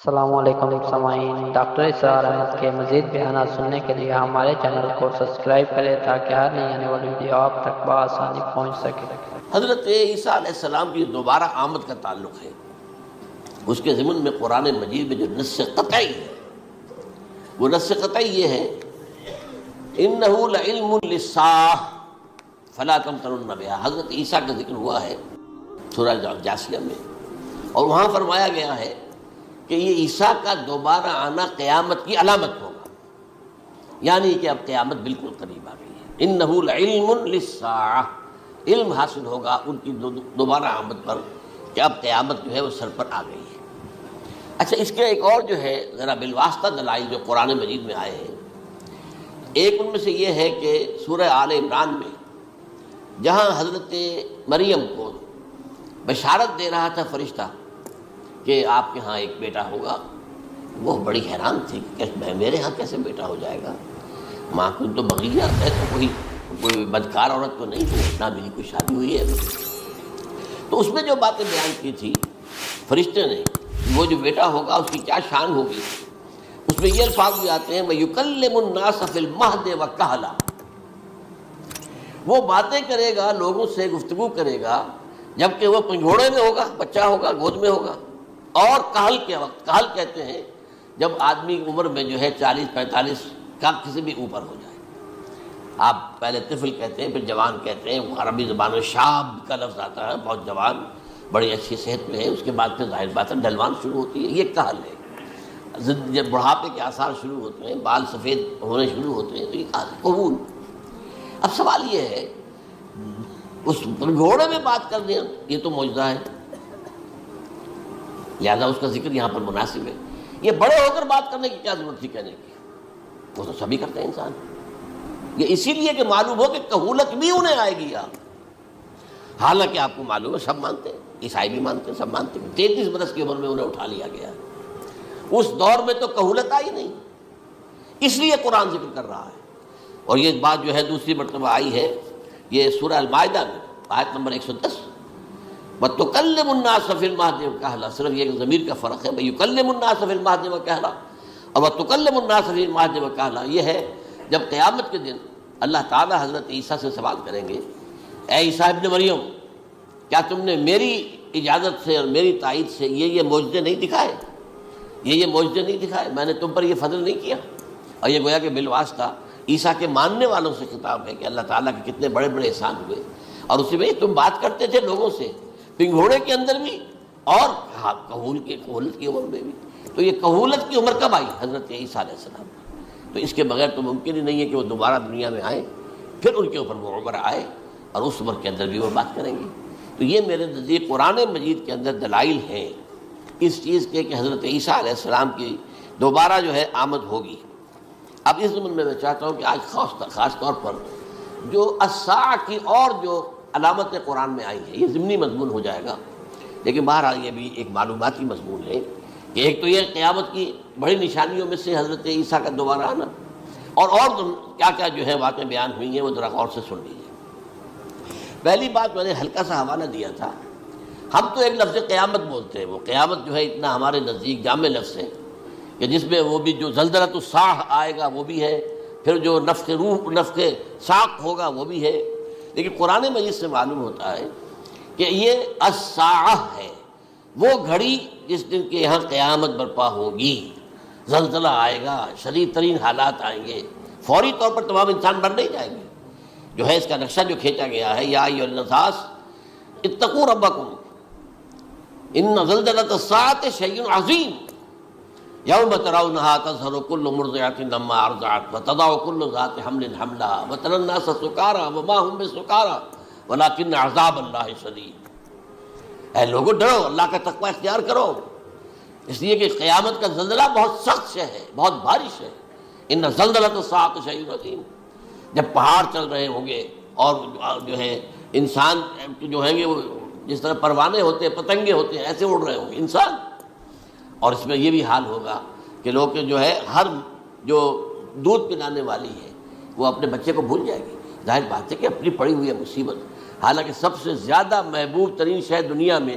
السلام علیکم سامعین، ڈاکٹر اسرار احمد کے مزید بیانات سننے کے لیے ہمارے چینل کو سبسکرائب کریں تاکہ ہر نئی آنے والی ویڈیو آپ تک بآسانی پہنچ سکے۔ حضرت عیسیٰ علیہ السلام کی دوبارہ آمد کا تعلق ہے، اس کے ضمن میں قرآن مجید میں جو نص قطعی ہے وہ نص قطعی یہ ہے اِنَّهُ لَعِلْمٌ لِلسَّاعَةِ فَلَا تَمْتَرُنَّ بِهَا۔ حضرت عیسیٰ کا ذکر ہوا ہے سورہ جاسیہ میں، اور وہاں فرمایا گیا ہے کہ یہ عیسیٰ کا دوبارہ آنا قیامت کی علامت ہوگا، یعنی کہ اب قیامت بالکل قریب آ گئی ہے۔ اِنَّهُ لَعِلْمٌ لِلسَّاعَةِ، علم حاصل ہوگا ان کی دوبارہ آمد پر کہ اب قیامت جو ہے وہ سر پر آ گئی ہے۔ اچھا، اس کے ایک اور جو ہے ذرا بالواسطہ دلائل جو قرآن مجید میں آئے ہیں، ایک ان میں سے یہ ہے کہ سورہ آل عمران میں جہاں حضرت مریم کو بشارت دے رہا تھا فرشتہ کہ آپ کے ہاں ایک بیٹا ہوگا، وہ بڑی حیران تھی کہ میرے ہاں کیسے بیٹا ہو جائے گا، ماں کو تو بغیہ ہے، تو کوئی بدکار عورت تو نہیں ہے، نہ میری کوئی شادی ہوئی ہے۔ تو اس میں جو باتیں بیان کی تھی فرشتے نے، وہ جو بیٹا ہوگا اس کی کیا شان ہوگی، اس میں یہ الفاظ بھی آتے ہیں وَيُكَلِّمُ النَّاسَ فِي الْمَهْدِ وَكَهْلًا، وہ باتیں کرے گا، لوگوں سے گفتگو کرے گا جبکہ وہ پنجھوڑے میں ہوگا، بچہ ہوگا، گود میں ہوگا، اور کہل کے وقت، کہل کہتے ہیں جب آدمی عمر میں جو ہے 40-45 کا کسی بھی اوپر ہو جائے، آپ پہلے طفل کہتے ہیں، پھر جوان کہتے ہیں، عربی زبان میں شاب کا لفظ آتا ہے، بہت جوان، بڑی اچھی صحت میں ہے، اس کے بعد پھر ظاہر بات ہے ڈھلوان شروع ہوتی ہے، یہ کہل ہے۔ جب بڑھاپے کے آثار شروع ہوتے ہیں، بال سفید ہونے شروع ہوتے ہیں، تو یہ کہل، قبول۔ اب سوال یہ ہے اس گھوڑے میں بات کر دیں، یہ تو معجزہ ہے، لہذا اس کا ذکر یہاں پر مناسب ہے۔ یہ بڑے ہو کر بات کرنے کی کیا ضرورت تھی کہنے کی، وہ تو سبھی کرتے ہیں انسان، یہ اسی لیے کہ معلوم ہو کہ کہولت بھی انہیں آئے گی یار، حالانکہ آپ کو معلوم ہے سب مانتے ہیں، عیسائی بھی مانتے ہیں، سب مانتے ہیں، 33 برس کی عمر میں انہیں اٹھا لیا گیا، اس دور میں تو کہولت آئی نہیں، اس لیے قرآن ذکر کر رہا ہے۔ اور یہ بات جو ہے دوسری مرتبہ آئی ہے، یہ سورہ المائدہ میں آیت نمبر 110 وَتُكَلِّمُ النَّاسَ فِي الْمَهْدِ وَكَهْلًا، صرف یہ ضمیر کا فرق ہے، وَيُكَلِّمُ النَّاسَ فِي الْمَهْدِ وَكَهْلًا، اور وَتُكَلِّمُ النَّاسَ فِي الْمَهْدِ وَكَهْلًا یہ ہے جب قیامت کے دن اللہ تعالیٰ حضرت عیسیٰ سے سوال کریں گے، اے عیسیٰ ابن مریم، کیا تم نے میری اجازت سے اور میری تائید سے یہ معجزے نہیں دکھائے، یہ معجزے نہیں دکھائے، میں نے تم پر یہ فضل نہیں کیا؟ اور یہ گویا کہ بالواسطہ عیسیٰ کے ماننے والوں سے خطاب ہے کہ اللہ تعالیٰ کے کتنے بڑے بڑے احسان ہوئے، اور اسی میں تم بات کرتے تھے لوگوں سے پنگھوڑے کے اندر بھی اور کہولت کی عمر میں بھی، تو یہ کہولت کی عمر کب آئی؟ حضرت عیسیٰ علیہ السلام، تو اس کے بغیر تو ممکن ہی نہیں ہے کہ وہ دوبارہ دنیا میں آئیں، پھر ان کے اوپر وہ عمر آئے اور اس عمر کے اندر بھی وہ بات کریں گے۔ تو یہ میرے نزدیک قرآن مجید کے اندر دلائل ہیں اس چیز کے کہ حضرت عیسیٰ علیہ السلام کی دوبارہ جو ہے آمد ہوگی۔ اب اس ضمن میں چاہتا ہوں کہ آج خاص طور پر جو الساعہ کی اور جو علامتیں قرآن میں آئی ہیں، یہ ضمنی مضمون ہو جائے گا، لیکن بہرحال یہ بھی ایک معلوماتی مضمون ہے کہ ایک تو یہ قیامت کی بڑی نشانیوں میں سے حضرت عیسیٰ کا دوبارہ آنا، اور کیا کیا جو ہے باتیں بیان ہوئی ہیں وہ ذرا غور سے سن لیجیے۔ پہلی بات میں نے ہلکا سا حوالہ دیا تھا، ہم تو ایک لفظ قیامت بولتے ہیں، وہ قیامت جو ہے اتنا ہمارے نزدیک جامع لفظ ہے کہ جس میں وہ بھی جو زلزلۃ الساعہ آئے گا وہ بھی ہے، پھر جو نفخ روح، نفخ ساق ہوگا وہ بھی ہے، لیکن قرآن مجید سے معلوم ہوتا ہے کہ یہ الساعہ ہے، وہ گھڑی جس دن کے یہاں قیامت برپا ہوگی، زلزلہ آئے گا، شدید ترین حالات آئیں گے، فوری طور پر تمام انسان مر نہیں جائیں گے۔ جو ہے اس کا نقشہ جو کھینچا گیا ہے، یا ایھا الناس اتقوا ربکم ان زلزلۃ الساعۃ شیء عظیم یوم ترونھا تذہل کل مرضعۃ عما ارضعت وتضع کل ذات حمل حملھا وتری الناس سکارى وما هم بسکارى ولکن عذاب اللہ شدید۔ اے لوگوں ڈرو، اللہ کا تقوی اختیار کرو، اس لیے کہ قیامت کا زلزلہ بہت سخت شے ہے، بہت بھاری شے ہے۔ ان زلزلۃ الساعۃ شیء عظیم، جب پہاڑ چل رہے ہوں گے اور جو ہے انسان جو ہیں گے وہ جس طرح پروانے ہوتے ہیں، پتنگے ہوتے ہیں، ایسے اڑ رہے ہوں گے انسان، اور اس میں یہ بھی حال ہوگا کہ لوگ جو ہے ہر جو دودھ پلانے والی ہے وہ اپنے بچے کو بھول جائے گی، ظاہر بات ہے کہ اپنی پڑی ہوئی ہے مصیبت، حالانکہ سب سے زیادہ محبوب ترین شے دنیا میں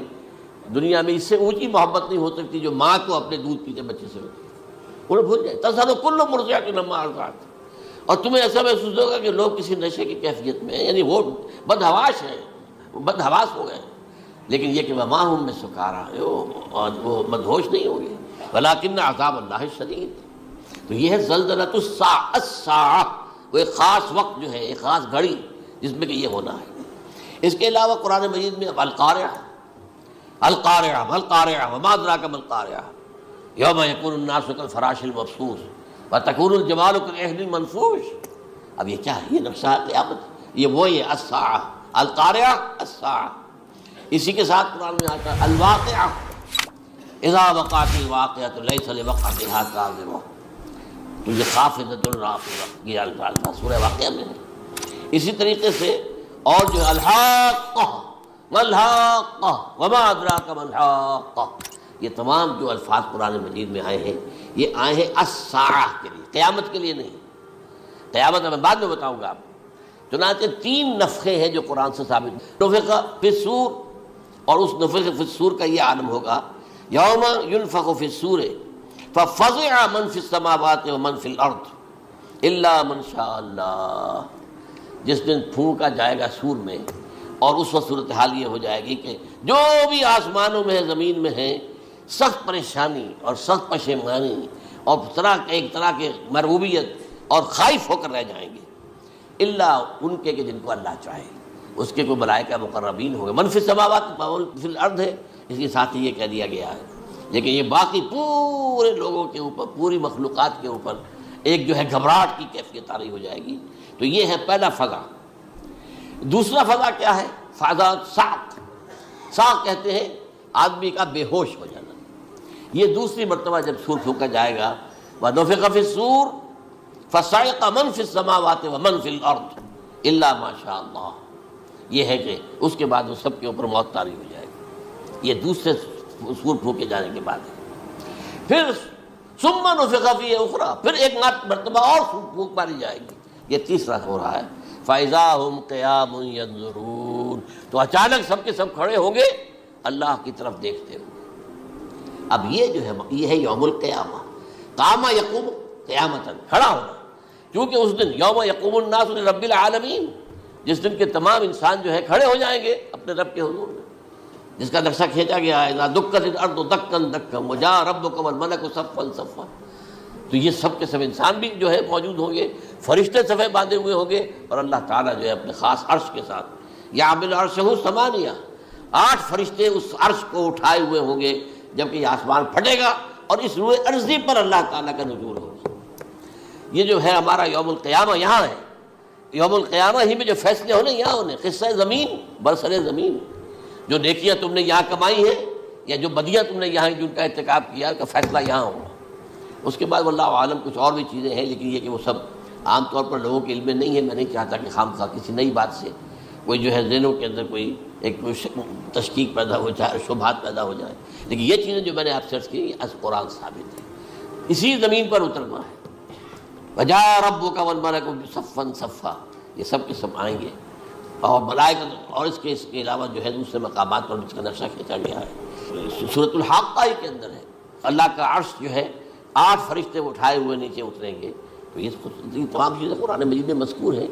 دنیا میں اس سے اونچی محبت نہیں ہو سکتی جو ماں کو اپنے دودھ پیتے بچے سے ہوتی ہے، انہیں بھول جائے تصل کل مرضعۃ عما ارضعت۔ اور تمہیں ایسا محسوس ہوگا کہ لوگ کسی نشے کی کیفیت میں ہیں، یعنی وہ بدحواش ہیں، بدحواس ہو گئے، لیکن یہ کہ وما ہم بسکارى، اور وہ مدہوش نہیں ہوں گے، ولکن عذاب اللہ شدید۔ تو یہ ہے زلزلۃ الساعہ، وہ ایک خاص وقت جو ہے، ایک خاص گھڑی جس میں کہ یہ ہونا ہے۔ اس کے علاوہ قرآن مجید میں اب القارعہ، القارعہ مالقارعہ وما ادراک مالقارعہ، یوم یکون الناس کالفراش المبثوث وتکون الجبال کالعہن المنفوش۔ اب یہ کیا ہے؟ یہ نقشہ قیامت، یہ وہی ہے الساعہ، القارعہ الساعہ۔ اسی کے ساتھ قرآن میں آتا ہے الواقعہ، اذا وقعت الواقعۃ لیس لوقعتها کاذبہ۔ تو یہ خافضۃ رافعہ، یہ الفاظ سورہ واقعہ میں ہے۔ اسی طریقے سے اور جو الحاقہ والحاقہ وما ادراک ما الحاقہ، یہ تمام جو الفاظ قرآن مجید میں آئے ہیں یہ آئے ہیں الساعہ کے لیے، قیامت کے لیے نہیں۔ قیامت میں بعد میں بتاؤں گا آپ۔ چنانچہ 3 نفخے ہیں جو قرآن سے ثابت، نفخ فی الصور، اور اس نفخ فی الصور کا یہ عالم ہوگا یوم ینفخ فی الصور ففزع من فی السماوات ومن فی الارض الا من شاء اللہ۔ جس دن پھونکا جائے گا سور میں، اور اس وقت صورتحال یہ ہو جائے گی کہ جو بھی آسمانوں میں ہے، زمین میں ہے، سخت پریشانی اور سخت پشیمانی اور ایک طرح کے مرعوبیت اور خائف ہو کر رہ جائیں گے، الا ان کے کہ جن کو اللہ چاہے۔ اس کے کوئی ملائکہ مقربین ہوں گے، من فی السماوات ومن فی الارض ہے، اس کے ساتھ ہی یہ کہہ دیا گیا ہے، لیکن یہ باقی پورے لوگوں کے اوپر، پوری مخلوقات کے اوپر ایک جو ہے گھبراہٹ کی کیفیت طاری ہو جائے گی۔ تو یہ ہے پہلا فضا۔ دوسرا فضا کیا ہے؟ فضا صعق۔ صعق کہتے ہیں آدمی کا بے ہوش ہو جانا۔ یہ دوسری مرتبہ جب سور پھونکا جائے گا، وَنُفِخَ فِي الصُّورِ فَصَعِقَ مَن فِي السَّمَاوَاتِ وَمَن فِي الْأَرْضِ إِلَّا مَا شَاءَ اللَّهُ۔ یہ ہے کہ اس کے بعد وہ سب کے اوپر موت طاری ہو جائے گی۔ یہ دوسرے سور پھونکے جانے کے بعد ہے۔ پھر ثُمَّ نُفِخَ فِيهِ أُخْرَى، پھر ایک مرتبہ اور پھونک ماری جائے گی۔ یہ تیسرا ہو رہا ہے۔ فَإِذَا هُمْ قِيَامٌ يَنظُرُونَ، تو اچانک سب کے سب کھڑے ہوں گے اللہ کی طرف دیکھتے ہوئے۔ اب یہ جو ہے یہ ہے یوم القیامہ، قام یقوم قیامتاً، کھڑا ہونا، کیونکہ اس دن یوم یقوم الناس لرب العالمین، جس دن کے تمام انسان جو ہے کھڑے ہو جائیں گے اپنے رب کے حضور میں، جس کا نقشہ کھینچا گیا ہے اذا دکت الارض دکا دکا وجاء ربک والملک صفا صفا۔ تو یہ سب کے سب انسان بھی جو ہے موجود ہوں گے، فرشتے صفے باندھے ہوئے ہوں گے، اور اللہ تعالیٰ جو ہے اپنے خاص عرش کے ساتھ یحمل عرشہ ثمانیہ، 8 فرشتے اس عرش کو اٹھائے ہوئے ہوں گے، جبکہ یہ آسمان پھٹے گا اور اس روئے عرضی پر اللہ تعالیٰ کا نزول ہوگا۔ یہ جو ہے ہمارا یوم القیامہ یہاں ہے۔ یوم القیامہ ہی میں جو فیصلے ہونے یہاں ہونے، قصہ زمین برسر زمین، جو نیکیاں تم نے یہاں کمائی ہیں یا جو بدیاں تم نے یہاں جن کا ارتکاب کیا کا فیصلہ یہاں ہوگا۔ اس کے بعد واللہ عالم کچھ اور بھی چیزیں ہیں، لیکن یہ کہ وہ سب عام طور پر لوگوں کے علم میں نہیں ہے۔ میں نہیں چاہتا کہ خامخواہ کسی نئی بات سے کوئی جو ہے ذہنوں کے اندر کوئی ایک تشکیک پیدا ہو جائے، شبہات پیدا ہو جائے، لیکن یہ چیزیں جو میں نے آپ سرچ کی یہ از قرآن ثابت ہے، اسی زمین پر اترنا ہے۔ وجاء ربک والملک صفا صفا، یہ سب کے سب آئیں گے، اور ملائکہ، اور اس کے علاوہ جو ہے دوسرے مقامات پر جس کا نقشہ کھینچا گیا ہے سورۃ الحاقہ کے اندر ہے۔ اللہ کا عرش جو ہے 8 فرشتے اٹھائے ہوئے نیچے اتریں گے۔ تو یہ تمام چیزیں قرآن مجید میں مذکور ہیں،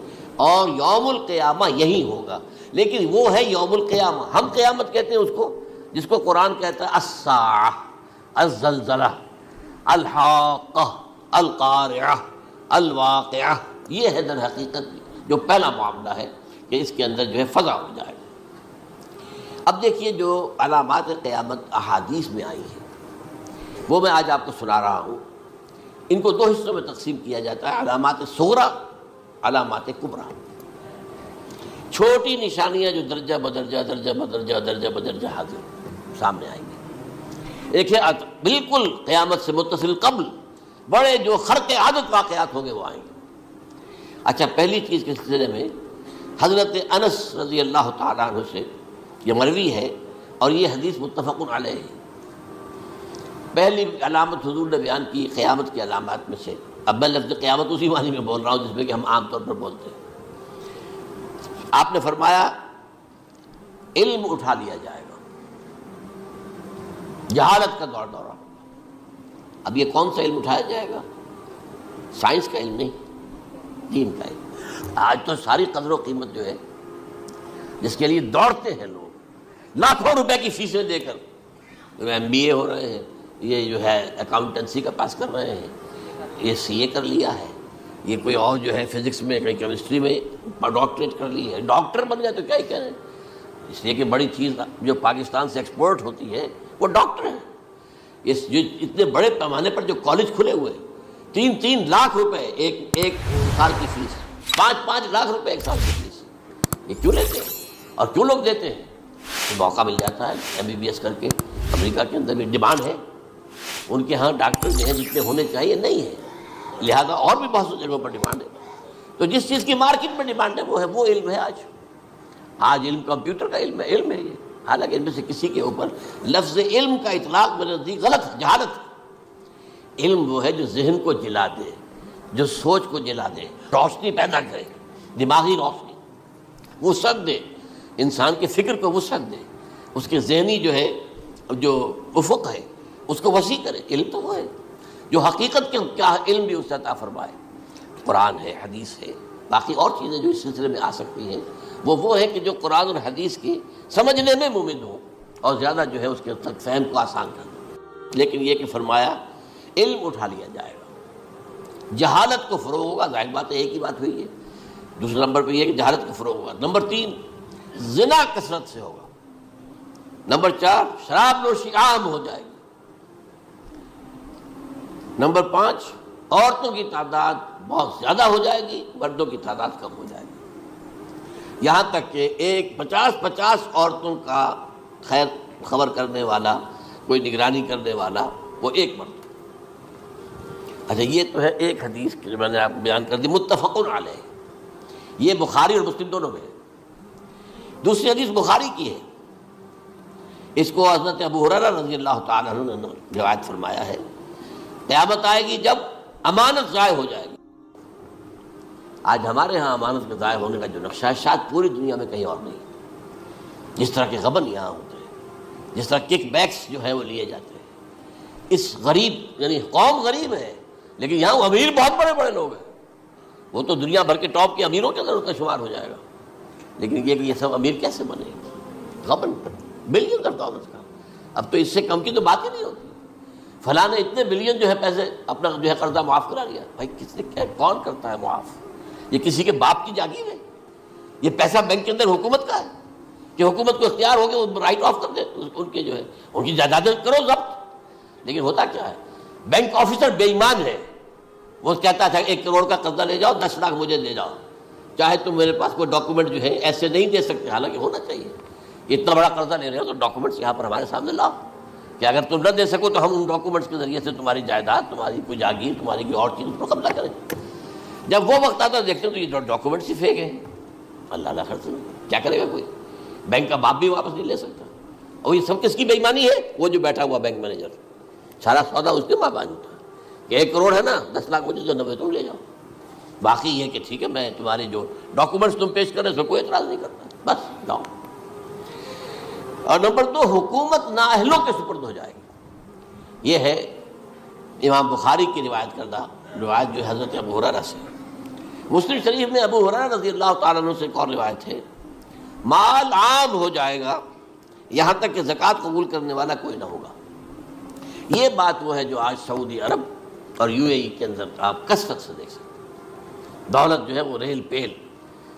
اور یوم القیامہ یہی ہوگا، لیکن وہ ہے یوم القیامہ۔ ہم قیامت کہتے ہیں اس کو جس کو قرآن کہتا ہے الساعہ، الزلزلہ، الحاقہ، القارعہ، الواقعہ۔ یہ ہے در حقیقت جو پہلا معاملہ ہے کہ اس کے اندر جو ہے فضا ہو جائے گا۔ اب دیکھیے جو علامات قیامت احادیث میں آئی ہیں وہ میں آج آپ کو سنا رہا ہوں۔ ان کو 2 حصوں میں تقسیم کیا جاتا ہے، علامات صغریٰ، علامات کبریٰ۔ چھوٹی نشانیاں جو درجہ بدرجہ درجہ بدرجہ درجہ بدرجہ حاضر سامنے آئیں گے۔ ایک ہے بالکل قیامت سے متصل قبل بڑے جو خرق عادت واقعات ہوں گے وہ آئیں گے۔ اچھا، پہلی چیز کے سلسلے میں حضرت انس رضی اللہ تعالیٰ عنہ سے یہ مروی ہے، اور یہ حدیث متفق علیہ ہے۔ پہلی علامت حضور نے بیان کی قیامت کی علامات میں سے، اب میں لفظ قیامت اسی معنی میں بول رہا ہوں جس میں کہ ہم عام طور پر بولتے ہیں۔ آپ نے فرمایا علم اٹھا لیا جائے گا، جہالت کا دورہ ہوگا۔ اب یہ کون سا علم اٹھایا جائے گا؟ سائنس کا علم نہیں، دین کا علم۔ آج تو ساری قدر و قیمت جو ہے، جس کے لیے دوڑتے ہیں لوگ، لاکھوں روپے کی فیسیں دے کر MBA ہو رہے ہیں، یہ جو ہے اکاؤنٹنسی کا پاس کر رہے ہیں، یہ CA کر لیا ہے، یہ کوئی اور جو ہے فزکس میں، کوئی کیمسٹری میں ڈاکٹریٹ کر لی ہے، ڈاکٹر بن گیا تو کیا ہی کہہ رہے ہیں۔ اس لیے کہ بڑی چیز جو پاکستان سے ایکسپورٹ ہوتی ہے وہ ڈاکٹر ہیں۔ اس جو اتنے بڑے پیمانے پر جو کالج کھلے ہوئے، 3 لاکھ روپے ایک سال کی فیس، 5 لاکھ روپے ایک سال کی فیس، یہ کیوں لیتے ہیں اور کیوں لوگ دیتے ہیں؟ تو موقع مل جاتا ہے MBBS کر کے۔ امریکہ کے اندر بھی ڈیمانڈ ہے، ان کے ہاں ڈاکٹر جو ہیں جتنے ہونے چاہیے نہیں ہے، لہذا اور بھی بہت سی جگہوں پر ڈیمانڈ ہے۔ تو جس چیز کی مارکیٹ میں ڈیمانڈ ہے وہ علم ہے۔ آج علم کمپیوٹر کا علم ہے یہ، حالانکہ ان میں سے کسی کے اوپر لفظ علم کا اطلاق میرے نزدیک غلط ہے، جہالت ہے۔ علم وہ ہے جو ذہن کو جلا دے، جو سوچ کو جلا دے، روشنی پیدا کرے، دماغی روشنی، وسعت دے، انسان کے فکر کو وسعت دے، اس کے ذہنی جو ہے جو افق ہے اس کو وسیع کرے۔ علم تو وہ ہے جو حقیقت کے کیا علم بھی اسے عطا فرمائے۔ قرآن ہے، حدیث ہے، باقی اور چیزیں جو اس سلسلے میں آ سکتی ہیں وہ ہے کہ جو قرآن اور حدیث کی سمجھنے میں مومن ہو اور زیادہ جو ہے اس کے تک فہم کو آسان کر دے۔ لیکن یہ کہ فرمایا علم اٹھا لیا جائے گا، جہالت کو فروغ ہوگا، ظاہر بات ہے ایک ہی بات ہوئی ہے۔ دوسرے نمبر پہ یہ کہ جہالت کو فروغ ہوگا۔ نمبر 3 زنا کثرت سے ہوگا۔ نمبر 4 شراب نوشی عام ہو جائے گی۔ نمبر 5 عورتوں کی تعداد بہت زیادہ ہو جائے گی، مردوں کی تعداد کم ہو جائے گی، یہاں تک کہ 50 عورتوں کا خیر خبر کرنے والا، کوئی نگرانی کرنے والا، وہ ایک مرد۔ اچھا، یہ تو ہے ایک حدیث جو میں نے آپ کو بیان کر دی، متفق علیہ، یہ بخاری اور مسلم دونوں میں ہے۔ دوسری حدیث بخاری کی ہے، اس کو حضرت ابو ہریرہ رضی اللہ تعالیٰ عنہ نے روایت فرمایا ہے، قیامت آئے گی جب امانت ضائع ہو جائے گی۔ آج ہمارے ہاں امانت کے ضائع ہونے کا جو نقشہ ہے شاید پوری دنیا میں کہیں اور نہیں۔ جس طرح کے غبن یہاں ہوتے ہیں، جس طرح کک بیکس جو ہے وہ لیے جاتے ہیں، اس غریب یعنی قوم غریب ہے لیکن یہاں امیر بہت بڑے بڑے لوگ ہیں، وہ تو دنیا بھر کے ٹاپ کے امیروں کے اندر ان کا شمار ہو جائے گا، لیکن یہ کہ یہ سب امیر کیسے بنے؟ غبن بلین $، کا اب تو اس سے کم کی تو بات ہی نہیں ہوتی۔ فلاں نے اتنے بلین جو ہے پیسے اپنا جو ہے قرضہ معاف کرا لیا۔ بھائی کس نے کیا، کون کرتا ہے معاف؟ یہ کسی کے باپ کی جاگیر ہے؟ یہ پیسہ بینک کے اندر حکومت کا ہے کہ حکومت کو اختیار ہو گیا وہ رائٹ آف کر دے ان کے جو ہے ان کی جائیدادیں کرو ضبط۔ لیکن ہوتا کیا ہے، بینک آفیسر بے ایمان ہے، وہ کہتا تھا 1 کروڑ کا قرضہ لے جاؤ، 10 لاکھ مجھے دے جاؤ، چاہے تم میرے پاس کوئی ڈاکومنٹ جو ہے ایسے نہیں دے سکتے، حالانکہ ہونا چاہیے۔ اتنا بڑا قرضہ لے رہے ہو تو ڈاکومنٹس یہاں پر ہمارے سامنے لاؤ کہ اگر تم نہ دے سکو تو ہم ان ڈاکومنٹس کے ذریعے سے تمہاری جائیداد، تمہاری کوئی جاگیر، تمہاری کوئی اور چیز اس پر قبضہ کریں۔ جب وہ وقت آتا دیکھتے ہیں تو یہ ڈاکومنٹس ہی فیک ہیں۔ اللہ نہ خرچ کیا کرے گا کوئی؟ بینک کا باپ بھی واپس نہیں لے سکتا۔ اور یہ سب کس کی بے ایمانی ہے؟ وہ جو بیٹھا ہوا بینک مینیجر، سارا سودا اس کے ماں باندھ ہوتا ہے کہ 1 کروڑ ہے نا، 10 لاکھ مجھے 90 تم لے جاؤ، باقی یہ کہ ٹھیک ہے میں تمہارے جو ڈاکومنٹس تم پیش کر رہے اس پر کوئی اعتراض نہیں کرتا، بس جاؤ۔ اور نمبر 2 حکومت نااہلوں کے سپرد ہو جائے گی۔ یہ ہے امام بخاری کی روایت کردہ روایت جو حضرت ابو ہریرہ سے۔ مسلم شریف میں ابو ہریرہ رضی اللہ تعالیٰ عنہ سے ایک اور روایت ہے، مال عام ہو جائے گا یہاں تک کہ زکوٰۃ قبول کرنے والا کوئی نہ ہوگا۔ یہ بات وہ ہے جو آج سعودی عرب اور UAE کے اندر آپ کثرت سے دیکھ سکتے ہیں۔ دولت جو ہے وہ ریل پیل،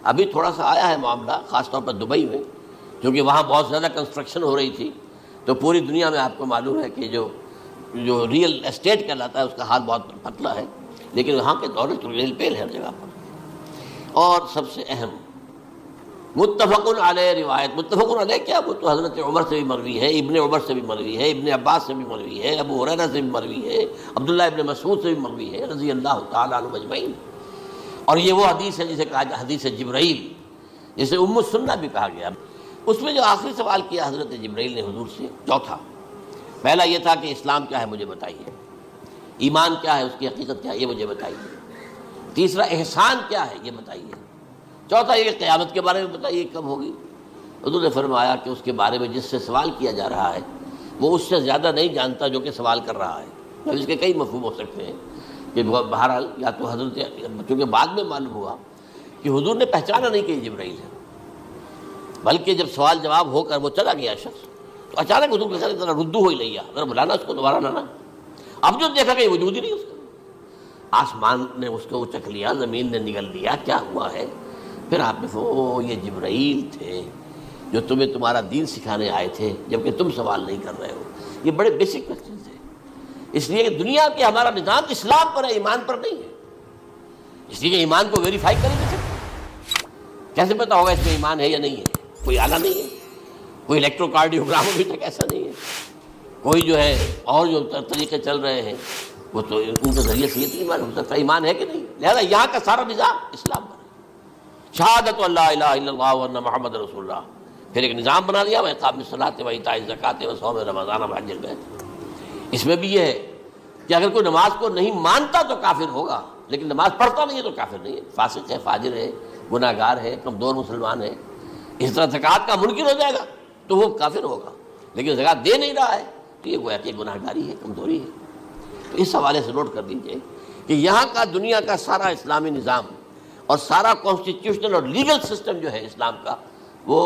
ابھی تھوڑا سا آیا ہے معاملہ خاص طور پر دبئی میں، کیونکہ وہاں بہت زیادہ کنسٹرکشن ہو رہی تھی، تو پوری دنیا میں آپ کو معلوم ہے کہ جو ریئل اسٹیٹ کہلاتا ہے اس کا حال بہت پتلا ہے، لیکن وہاں کے دولت ریل پیل ہے ہر جگہ پر۔ اور سب سے اہم متفق علیہ روایت، متفق علیہ کیا، وہ تو حضرت عمر سے بھی مروی ہے، ابن عمر سے بھی مروی ہے، ابن عباس سے بھی مروی ہے، ابو ہریرہ سے بھی مروی ہے، عبداللہ ابن مسعود سے بھی مروی ہے رضی اللہ تعالیٰ عنہ اجمعین۔ اور یہ وہ حدیث ہے جسے کہا جائے حدیث جبرائیل، جسے ام السنہ بھی کہا گیا۔ اس میں جو آخری سوال کیا حضرت جبرائیل نے حضور سے، چوتھا، پہلا یہ تھا کہ اسلام کیا ہے مجھے بتائیے، ایمان کیا ہے، اس کی حقیقت کیا ہے یہ مجھے بتائیے، تیسرا احسان کیا ہے یہ بتائیے، چوتھا یہ کہ قیامت کے بارے میں بتائیے کب ہوگی۔ حضور نے فرمایا کہ اس کے بارے میں جس سے سوال کیا جا رہا ہے وہ اس سے زیادہ نہیں جانتا جو کہ سوال کر رہا ہے. اب اس کے کئی مفہوم ہو سکتے ہیں کہ بہرحال یا تو حضرت، چونکہ بعد میں معلوم ہوا کہ حضور نے پہچانا نہیں کہ یہ جبرائیل ہے، بلکہ جب سوال جواب ہو کر وہ چلا گیا شخص تو اچانک حضور کے ساتھ ذرا ردو ہو ہی لیا، ذرا بلانا اس کو، دوبارہ لانا. اب جو دیکھا کہ وجود ہی نہیں اس کا، آسمان نے اس کو چکھ لیا، زمین نے نگل لیا، کیا ہوا ہے؟ پھر آپ نے یہ جبرائیل تھے جو تمہیں تمہارا دین سکھانے آئے تھے، جبکہ تم سوال نہیں کر رہے ہو. یہ بڑے بیسک کوسچن تھے، اس لیے کہ دنیا کے ہمارا نظام اسلام پر ہے، ایمان پر نہیں ہے. اس لیے کہ ایمان کو ویریفائی کر نہیں سکتے. کیسے پتا ہوگا اس میں ایمان ہے یا نہیں ہے؟ کوئی آلہ نہیں ہے، کوئی الیکٹروکارڈیوگرام ابھی تک ایسا نہیں ہے، کوئی جو ہے اور جو طریقے چل رہے ہیں وہ تو ان کے ذریعے سے یہ نہیں معلوم ہو سکتا ایمان ہے کہ نہیں. لہذا یہاں کا سارا نظام اسلام پر ہے. شہادت اللہ الہ الا اللہ وان محمد رسول اللہ، پھر ایک نظام بنا دیا، اقام الصلاۃ و ایتاء الزکوٰۃ و صوم رمضان و حج البیت. اس میں بھی یہ ہے کہ اگر کوئی نماز کو نہیں مانتا تو کافر ہوگا، لیکن نماز پڑھتا نہیں ہے تو کافر نہیں ہے، فاسق ہے، فاجر ہے، گناہ گار ہے، کمزور مسلمان ہے. اس طرح زکوٰۃ کا منکر ہو جائے گا تو وہ کافر ہوگا، لیکن زکوٰۃ دے نہیں رہا ہے تو یہ گویا کہ گناہ گاری ہے، کمزوری ہے. تو اس حوالے سے نوٹ کر دیجئے کہ یہاں کا دنیا کا سارا اسلامی نظام اور سارا کانسٹیٹیوشنل اور لیگل سسٹم جو ہے اسلام کا، وہ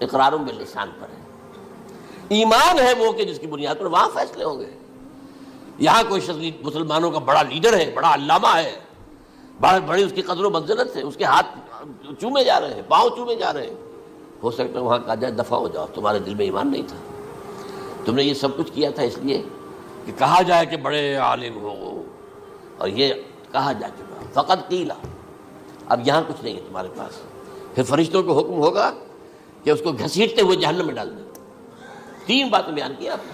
اقرار باللسان پر ہے. ایمان ہے وہ کہ جس کی بنیاد پر وہاں فیصلے ہوں گے. یہاں کوئی شخص مسلمانوں کا بڑا لیڈر ہے، بڑا علامہ ہے، بڑی اس کی قدر و منزلت ہے، اس کے ہاتھ چومے جا رہے ہیں، پاؤں چومے جا رہے ہیں، ہو سکتا ہے وہاں کہا جائے دفع ہو جاؤ، تمہارے دل میں ایمان نہیں تھا، تم نے یہ سب کچھ کیا تھا اس لیے کہ کہا جائے کہ بڑے عالم ہو، اور یہ کہا جا چکا فقط قیلا. اب یہاں کچھ نہیں ہے تمہارے پاس. پھر فرشتوں کو حکم ہوگا کہ اس کو گھسیٹتے ہوئے جہنم میں ڈال دیں. 3 باتیں بیان کی آپ نے.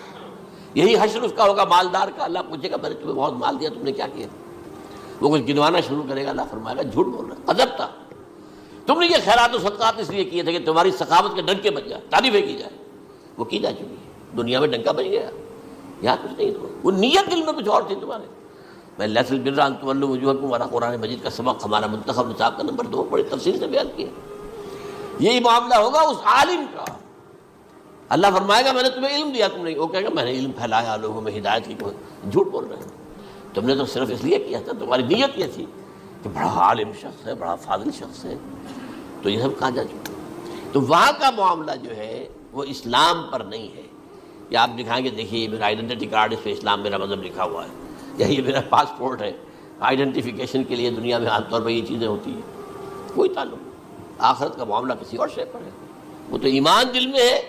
یہی حشر اس کا ہوگا مالدار کا. اللہ پوچھے گا میں نے تمہیں بہت مال دیا، تم نے کیا کیا؟ وہ کچھ گنوانا شروع کرے گا، اللہ فرمائے گا جھوٹ بول رہا، قذب تھا، تم نے یہ خیرات و صدقات اس لیے کیے تھے کہ تمہاری سخاوت کے ڈنکے بج جائے، تعریفیں کی جائے. وہ کی جا چکی ہے، دنیا میں ڈنکا بج گیا. یہاں کچھ نہیں تھا، وہ نیت دل میں کچھ اور تھی تمہارے. میں لیس البر ان تولوا وجوہکم والا قرآن مجید کا سبق ہمارا منتخب نصاب کا نمبر 2 بڑی تفصیل سے بیان کیا. یہی معاملہ ہوگا اس عالم کا. اللہ فرمائے گا میں نے تمہیں علم دیا، تم نہیں. وہ کہے گا میں نے علم پھیلایا لوگوں میں ہدایت کی. جھوٹ بول رہے ہیں، تم نے تو صرف اس لیے کیا تھا، تمہاری نیت یہ تھی کہ بڑا عالم شخص ہے، بڑا فاضل شخص ہے. تو یہ سب کہا جا چکا. تو وہاں کا معاملہ جو ہے وہ اسلام پر نہیں ہے. یا آپ دکھائیں گے دیکھیے یہ میرا آئیڈینٹی کارڈ، اس پہ اسلام میرا مذہب لکھا ہوا ہے، یا یہ میرا پاسپورٹ ہے. آئیڈینٹیفیکیشن کے لیے دنیا میں عام طور پر یہ چیزیں ہوتی ہیں. کوئی تعلق نہیں. آخرت کا معاملہ کسی اور شے پر ہے. وہ تو ایمان دل میں ہے،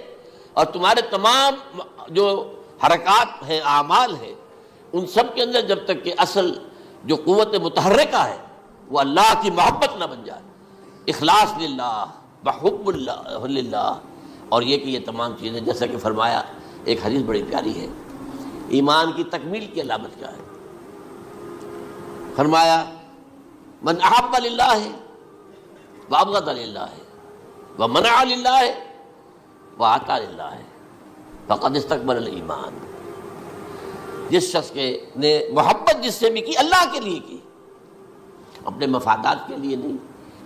اور تمہارے تمام جو حرکات ہیں، اعمال ہیں، ان سب کے اندر جب تک کہ اصل جو قوت متحرکہ ہے وہ اللہ کی محبت نہ بن جائے، اخلاص للہ، بحب اللہ للہ، اور یہ کہ یہ تمام چیزیں جیسا کہ فرمایا، ایک حدیث بڑی پیاری ہے، ایمان کی تکمیل کی علامت کیا ہے؟ فرمایا من احب للہ وابغض للہ ومنع للہ وعطا للہ فقد استکمل الایمان. جس شخص کے نے محبت جس سے بھی کی، اللہ کے لیے کی، اپنے مفادات کے لیے نہیں،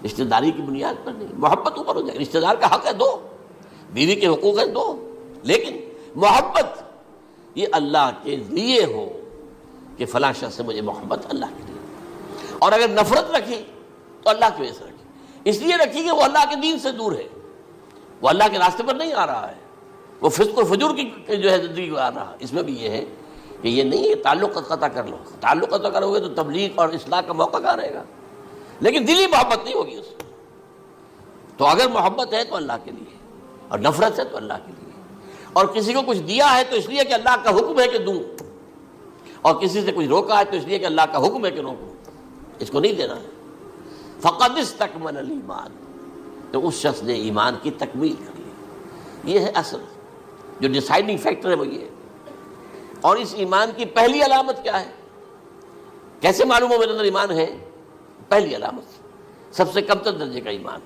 رشتہ داری کی بنیاد پر نہیں. محبت اوپر ہو جائے، رشتہ دار کا حق ہے دو، بیوی کے حقوق ہیں دو، لیکن محبت یہ اللہ کے لیے ہو کہ فلاں شخص سے مجھے محبت اللہ کے لیے. اور اگر نفرت رکھی تو اللہ کی وجہ سے رکھی، اس لیے رکھی کہ وہ اللہ کے دین سے دور ہے، وہ اللہ کے راستے پر نہیں آ رہا ہے، وہ فسق و فجور کی جو ہے زندگی آ رہا. اس میں بھی یہ ہے کہ یہ نہیں ہے تعلق قطع کر لو. تعلق قطع کرو گے تو تبلیغ اور اصلاح کا موقع کہاں رہے گا، لیکن دلی محبت نہیں ہوگی اس میں. تو اگر محبت ہے تو اللہ کے لیے، اور نفرت ہے تو اللہ کے لیے. اور کسی کو کچھ دیا ہے تو اس لیے کہ اللہ کا حکم ہے کہ دوں، اور کسی سے کچھ روکا ہے تو اس لیے کہ اللہ کا حکم ہے کہ روکوں. اس کو نہیں دینا ہے. فقد استکمل الایمان، تو اس شخص نے ایمان کی تکمیل کر لی. یہ ہے اصل جو ڈیسائیڈنگ فیکٹر ہے، وہ یہ ہے. اور اس ایمان کی پہلی علامت کیا ہے؟ کیسے معلوم ہو میرے اندر ایمان ہے؟ پہلی علامت سب سے کم تر درجے کا ایمان،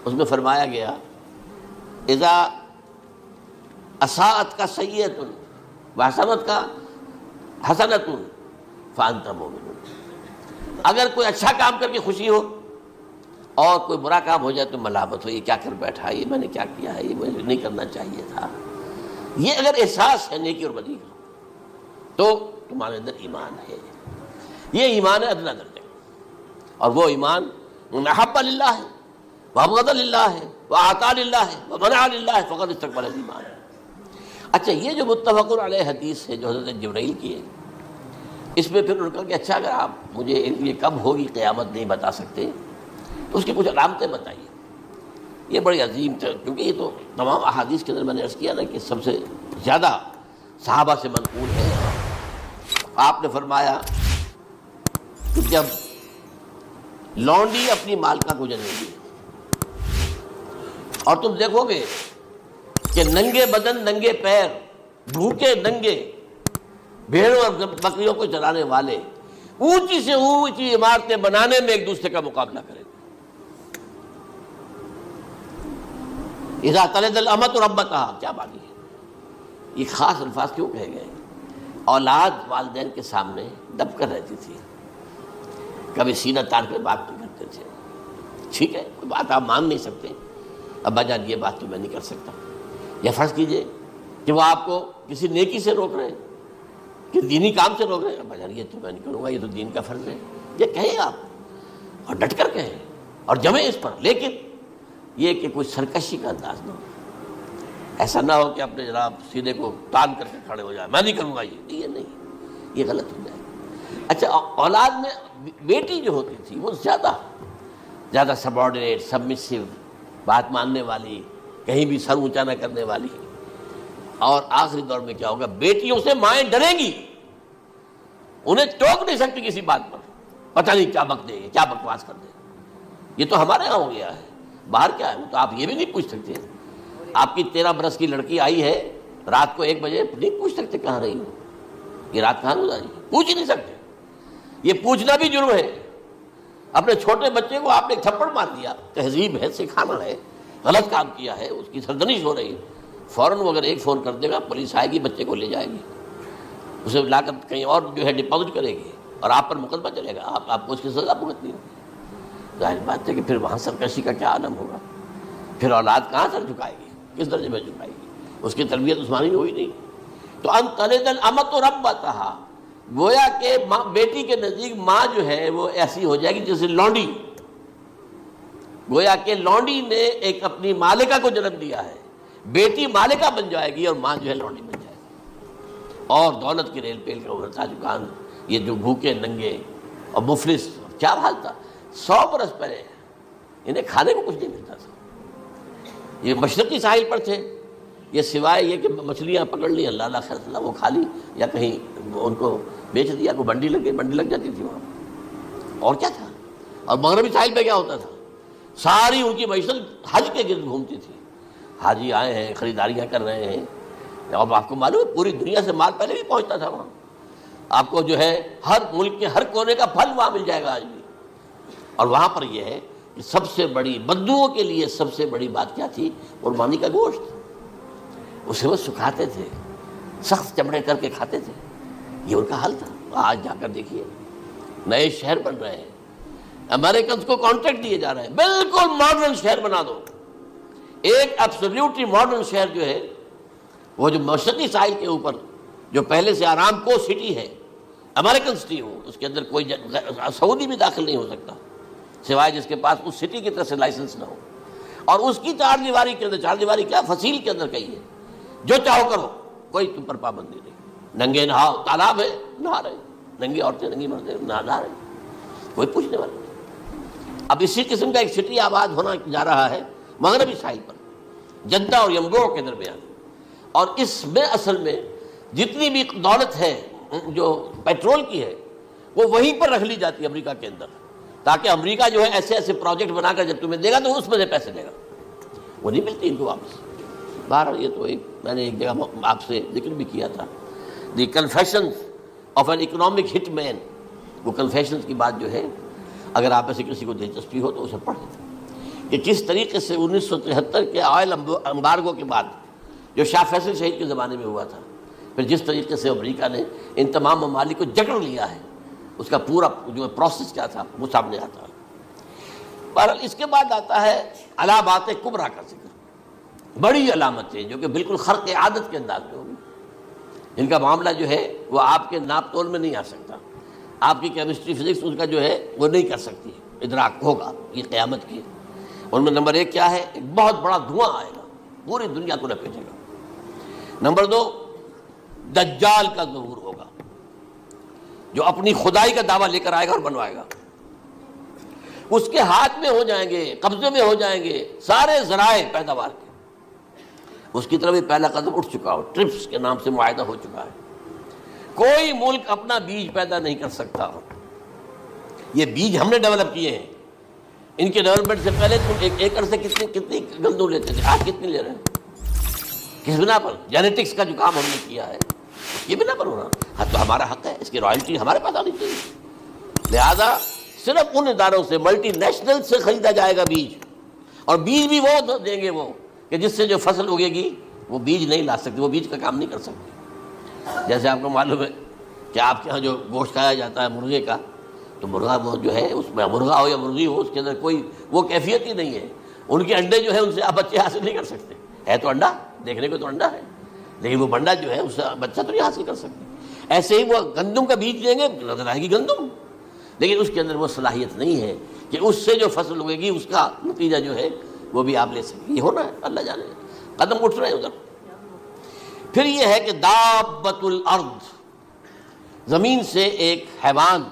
اس میں فرمایا گیا اذا اساءت کا سیئۃ وحسنت کا حسنۃ فانت مومن. اگر کوئی اچھا کام کر کے خوشی ہو اور کوئی برا کام ہو جائے تو ملامت ہو، یہ کیا کر بیٹھا، یہ میں نے کیا کیا ہے، یہ مجھے نہیں کرنا چاہیے تھا. یہ اگر احساس ہے نیکی اور بدی کا تو تمہارے اندر ایمان ہے. یہ ایمان ہے ادنا درجے کا، اور وہ ایمان محب للہ ہے، وابغض للہ ہے، واعطا للہ ہے، ومنع للہ ہے، فقد استکمل الایمان. اچھا، یہ جو متفق علیہ حدیث ہے جو حضرت جبرائیل کی ہے، اس میں پھر انہوں نے کہا کہ اچھا اگر آپ مجھے یہ کب ہوگی قیامت نہیں بتا سکتے تو اس کی کچھ علامتیں بتائیے. یہ بڑی عظیم تھا، کیونکہ یہ تو تمام احادیث کے اندر میں نے عرض کیا نا کہ سب سے زیادہ صحابہ سے منقول ہے. آپ نے فرمایا کہ جب لونڈی اپنی مالکہ کو جنے گی اور تم دیکھو گے کہ ننگے بدن ننگے پیر بھوکے ننگے بھیڑوں اور بکریوں کو چلانے والے اونچی سے اونچی عمارتیں بنانے میں ایک دوسرے کا مقابلہ کریں گے. اذا تلد الامۃ ربتها، کیا بات ہے، یہ خاص الفاظ کیوں کہے گئے؟ اولاد والدین کے سامنے دب کر رہتی تھی، کبھی سینہ تان کر بات نہیں کرتے تھے. ٹھیک ہے، کوئی بات آپ مان نہیں سکتے، ابا جان یہ بات تو میں نہیں کر سکتا. یا فرض کیجئے کہ وہ آپ کو کسی نیکی سے روک رہے ہیں، کہ دینی کام سے روک رہے ہیں، ابا جان یہ تو میں نہیں کروں گا، یہ تو دین کا فرض ہے. یہ کہیں آپ، اور ڈٹ کر کہیں اور جمیں اس پر، لیکن یہ کہ کوئی سرکشی کا انداز نہ ہو. ایسا نہ ہو کہ اپنے جناب سینے کو تان کر کے کھڑے ہو جائے، میں نہیں کروں گا، یہ نہیں، یہ غلط ہو جائے. اچھا، اولاد میں بیٹی جو ہوتی تھی وہ زیادہ سبارڈینیٹ، سبمسو، بات ماننے والی، کہیں بھی سر اونچا نہ کرنے والی. اور آخری دور میں کیا ہوگا، بیٹیوں سے مائیں ڈریں گی، انہیں ٹوک نہیں سکتی کسی بات پر، پتہ نہیں کیا بک دے، کیا بکواس کر دے. یہ تو ہمارے یہاں ہو گیا ہے، باہر کیا ہے تو آپ یہ بھی نہیں پوچھ سکتے. آپ کی 13 برس کی لڑکی آئی ہے رات کو 1 بجے، نہیں پوچھ سکتے کہاں رہی ہو، یہ رات کہاں گزاری، پوچھ ہی نہیں سکتے. یہ پوچھنا بھی جرم ہے. اپنے چھوٹے بچے کو آپ نے تھپڑ مار دیا، تہذیب ہے، سکھانا ہے، غلط کام کیا ہے، اس کی سرزنش ہو رہی ہے، فوراً وہ اگر ایک فون کر دے گا پولیس آئے گی، بچے کو لے جائے گی، اسے لا کر کہیں اور جو ہے ڈپازٹ کرے گی اور آپ پر مقدمہ چلے گا، آپ کو اس کی سزا بھگتنی ہوگی. ظاہر بات ہے کہ پھر وہاں سرکشی کا کیا عالم ہوگا، پھر اولاد کہاں سر جھکائے گی، کس درجے میں جھکائے گی، اس کی تربیت عثمانی ہوئی نہیں. تو ان تلد الامۃ ربتها، گویا کہ ماں، بیٹی کے نزدیک ماں جو ہے وہ ایسی ہو جائے گی جیسے لونڈی. گویا کہ لونڈی نے ایک اپنی مالکہ کو جنم دیا ہے، بیٹی مالکہ بن جائے گی اور ماں جو ہے لونڈی بن جائے گی. اور دولت کی ریل پیل کا ابھرتا دکان، یہ جو بھوکے ننگے اور مفلس، کیا حال تھا 100 برس پہلے، انہیں کھانے کو کچھ نہیں ملتا تھا. یہ مشرقی ساحل پر تھے، یہ سوائے یہ کہ مچھلیاں پکڑ لی، اللہ اللہ خیر اللہ وہ کھا لی، یا کہیں ان کو بیچ دیا، کوئی بنڈی لگ گئی، بنڈی لگ جاتی تھی وہاں، اور کیا تھا. اور مغربی ساحل پہ کیا ہوتا تھا، ساری ان کی معیشت حج کے گرد گھومتی تھی. حاجی آئے ہیں، خریداریاں کر رہے ہیں، اور آپ کو معلوم ہے پوری دنیا سے مال پہلے بھی پہنچتا تھا وہاں. آپ کو جو ہے ہر ملک کے ہر کونے کا پھل وہاں مل جائے گا آج بھی. اور وہاں پر یہ ہے کہ سب سے بڑی بدوؤں کے لیے سب سے بڑی بات کیا تھی، قربانی کا گوشت. اسے وہ سکھاتے تھے، سخت چمڑے کر کے کھاتے تھے، یہ ان کا حل تھا. آج جا کر دیکھیے نئے شہر بن رہے ہیں، امریکنز کو کانٹریکٹ دیے جا رہے ہیں، بالکل ماڈرن شہر بنا دو. ایک ایبسلیوٹلی ماڈرن شہر جو ہے وہ جو مشرقی ساحل کے اوپر جو پہلے سے آرام کو سٹی ہے، امریکن سٹی ہو، اس کے اندر کوئی سعودی بھی داخل نہیں ہو سکتا سوائے جس کے پاس اس سٹی کی طرف سے لائسنس نہ ہو. اور اس کی 4 دیواری کے اندر، 4 دیواری کیا فصیل کے اندر کہی ہے، جو چاہو کرو، کوئی تم پر پابندی نہیں. ننگے نہاؤ، تالاب ہے نہا رہے، ننگی عورتیں ننگی مرد نہا رہے، کوئی پوچھنے والا نہیں. اب اسی قسم کا ایک سٹی آباد ہونا جا رہا ہے مغربی ساحل پر، جدہ اور یمبو کے درمیان. اور اس میں اصل میں جتنی بھی دولت ہے جو پیٹرول کی ہے وہ وہیں پر رکھ لی جاتی ہے امریکہ کے اندر، تاکہ امریکہ جو ہے ایسے ایسے پروجیکٹ بنا کر جب تمہیں دے گا تو اس میں سے پیسے دے گا، وہ نہیں ملتی ان کو واپس. بہرحال یہ تو میں نے ایک جگہ آپ سے ذکر بھی کیا تھا، دی کنفیشنز آف این اکنامک ہٹ مین. وہ کنفیشنز کی بات جو ہے اگر آپ ایسے کسی کو دلچسپی ہو تو اسے پڑھیں کہ کس طریقے سے 1973 کے آئل امبارگو کے بعد جو شاہ فیصل شہید کے زمانے میں ہوا تھا، پھر جس طریقے سے امریکہ نے ان تمام ممالک کو جکڑ لیا ہے، اس کا پورا جو پروسیس کیا تھا وہ سامنے آتا ہے. بہرحال اس کے بعد آتا ہے علامات کبریٰ کا ذکر. بڑی علامتیں جو کہ بالکل خرق عادت کے انداز میں ہوگی، جن کا معاملہ جو ہے وہ آپ کے ناپ تول میں نہیں آ سکتا، آپ کی کیمسٹری فزکس اس کا جو ہے وہ نہیں کر سکتی، ادراک ہوگا یہ قیامت کی۔ ان میں نمبر 1 کیا ہے؟ ایک بہت بڑا دھواں آئے گا، پوری دنیا کو لپیٹے گا۔ نمبر 2، دجال کا ظہور ہوگا، جو اپنی خدائی کا دعویٰ لے کر آئے گا اور بنوائے گا۔ اس کے ہاتھ میں ہو جائیں گے، قبضے میں ہو جائیں گے سارے ذرائع پیداوار کے۔ اس کی طرف بھی پہلا قدم اٹھ چکا ہو، ٹرپس کے نام سے معاہدہ ہو چکا ہے۔ کوئی ملک اپنا بیج پیدا نہیں کر سکتا، یہ بیج ہم نے ڈیولپ کیے ہیں۔ ان کے ڈیولپمنٹ سے پہلے تم ایک ایکڑ سے کتنی گندم لیتے تھے، آج کتنی لے رہے ہیں؟ کس بنا پر؟ جینیٹکس کا جو کام ہم نے کیا ہے یہ بنا پر ہو رہا۔ ہاں تو ہمارا حق ہے، اس کی رائلٹی ہمارے پاس آنی چاہیے۔ لہذا صرف ان اداروں سے، ملٹی نیشنل سے خریدا جائے گا بیج، اور بیج بھی وہ دیں گے وہ کہ جس سے جو فصل اگے گی وہ بیج نہیں لا سکتے، وہ بیج کا کام نہیں کر سکتے۔ جیسے آپ کو معلوم ہے کہ آپ کے ہاں جو گوشت کھایا جاتا ہے مرغے کا، تو مرغا وہ جو ہے اس میں، مرغا ہو یا مرغی ہو، اس کے اندر کوئی وہ کیفیت ہی نہیں ہے۔ ان کے انڈے جو ہے ان سے آپ بچے حاصل نہیں کر سکتے، ہے تو انڈا، دیکھنے کو تو انڈا ہے، لیکن وہ بنڈا جو ہے اس سے بچہ تو نہیں حاصل کر سکتے۔ ایسے ہی وہ گندم کا بیج لیں گے، نظر آئے گی گندم، لیکن اس کے اندر وہ صلاحیت نہیں ہے کہ اس سے جو فصل اگے گی اس کا نتیجہ جو ہے وہ بھی آپ لے سکیں۔ یہ ہونا ہے، اللہ جانے، قدم اٹھ رہے ہیں ادھر۔ پھر یہ ہے کہ دابۃ الارض، زمین سے ایک حیوان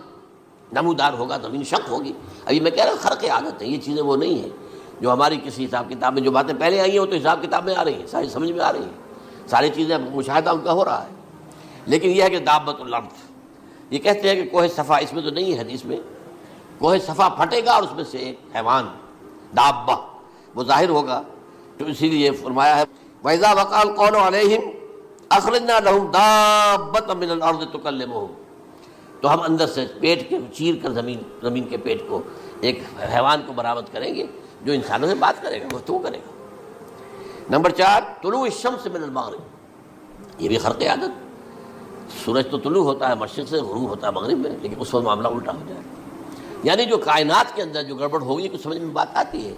نمودار ہوگا، زمین شق ہوگی۔ ابھی میں کہہ رہا ہوں خرق عادت ہے، یہ چیزیں وہ نہیں ہیں جو ہماری کسی حساب کتاب میں جو باتیں پہلے آئی ہیں وہ تو حساب کتاب میں آ رہی ہیں، ساری سمجھ میں آ رہی ہیں، ساری چیزیں مشاہدہ ان کا ہو رہا ہے۔ لیکن یہ ہے کہ دابۃ الارض، یہ کہتے ہیں کہ کوہ صفا، اس میں تو نہیں ہے حدیث میں، کوہ صفا پھٹے گا اور اس میں سے ایک حیوان دابہ وہ ظاہر ہوگا، تو اسی لیے فرمایا ہے وَإِذَا وَقَعَ الْقَوْلُ عَلَيْهِمْ أَخْرَجْنَا لَهُمْ دَابَّةً مِّنَ الْأَرْضِ تُكَلِّمُهُمْ، تو ہم اندر سے پیٹ کے چیر کر زمین کے پیٹ کو ایک حیوان کو برآمد کریں گے جو انسانوں سے بات کرے گا، گفتگو کرے گا۔ نمبر 4، طلوع الشمس من المغرب، یہ بھی خرق عادت۔ سورج تو طلوع ہوتا ہے مشرق سے، غروب ہوتا ہے مغرب میں، لیکن اس وقت معاملہ الٹا ہو جائے گا۔ یعنی جو کائنات کے اندر جو گڑبڑ ہوگی کچھ سمجھ میں بات آتی ہے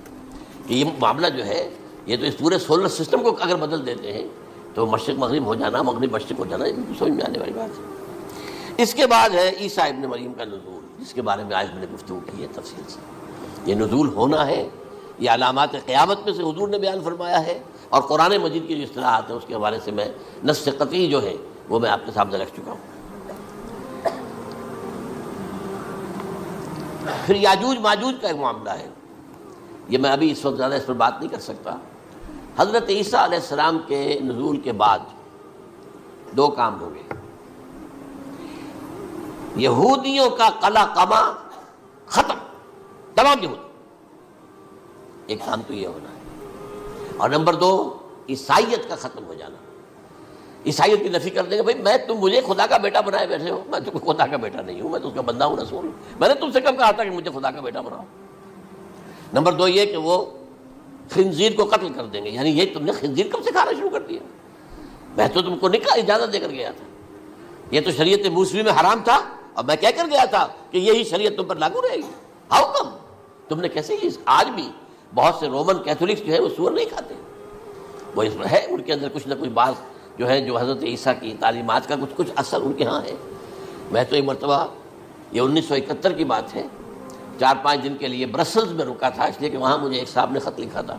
کہ یہ معاملہ جو ہے، یہ تو اس پورے سولر سسٹم کو اگر بدل دیتے ہیں تو مشرق مغرب ہو جانا، مغرب مشرق ہو جانا، یہ بالکل سمجھ میں آنے والی بات ہے۔ اس کے بعد ہے عیسیٰ ابن مریم کا نزول، جس کے بارے میں آج میں نے گفتگو کی ہے تفصیل سے۔ یہ نزول ہونا ہے، یہ علامات قیامت میں سے حضور نے بیان فرمایا ہے، اور قرآن مجید کی جو اصطلاحات ہیں اس کے حوالے سے میں نص قطعی جو ہے وہ میں آپ کے سامنے رکھ چکا ہوں۔ پھر یاجوج ماجوج کا ایک معاملہ ہے، یہ میں ابھی اس وقت زیادہ اس پر بات نہیں کر سکتا۔ حضرت عیسیٰ علیہ السلام کے نزول کے بعد 2 کام ہو گئے، یہودیوں کا قلع قمع ختم، تمام یہود، ایک کام تو یہ ہونا ہے، اور نمبر 2 عیسائیت کا ختم ہو جانا۔ عیسائیت کی نفی کر دیں گے، بھائی تم مجھے خدا کا بیٹا بنائے بیٹھے ہو، میں تو خدا کا بیٹا نہیں ہوں، میں تو اس کا بندہ ہوں، رسول ہوں، میں نے تم سے کب کہا تھا کہ مجھے خدا کا بیٹا بناؤ۔ نمبر 2 یہ کہ وہ خنزیر کو قتل کر دیں گے، یعنی یہ تم نے خنزیر کب سے کھانا شروع کر دیا؟ میں تو تم کو نکاح اجازت دے کر گیا تھا، یہ تو شریعت موسوی میں حرام تھا، اور میں کہہ کر گیا تھا کہ یہی شریعت تم پر لاگو رہے گی، ہاؤ کم تم نے کیسے یہ؟ آج بھی بہت سے رومن کیتھولکس جو ہے وہ سور نہیں کھاتے، وہ اس میں ہے ان کے اندر کچھ نہ کچھ بات جو ہے جو حضرت عیسیٰ کی تعلیمات کا کچھ اثر ان کے ہاں ہے۔ میں تو ایک مرتبہ، یہ 1971 کی بات ہے، 4-5 دن کے لیے برسلز میں رکا تھا، اس لیے کہ وہاں مجھے ایک صاحب نے خط لکھا تھا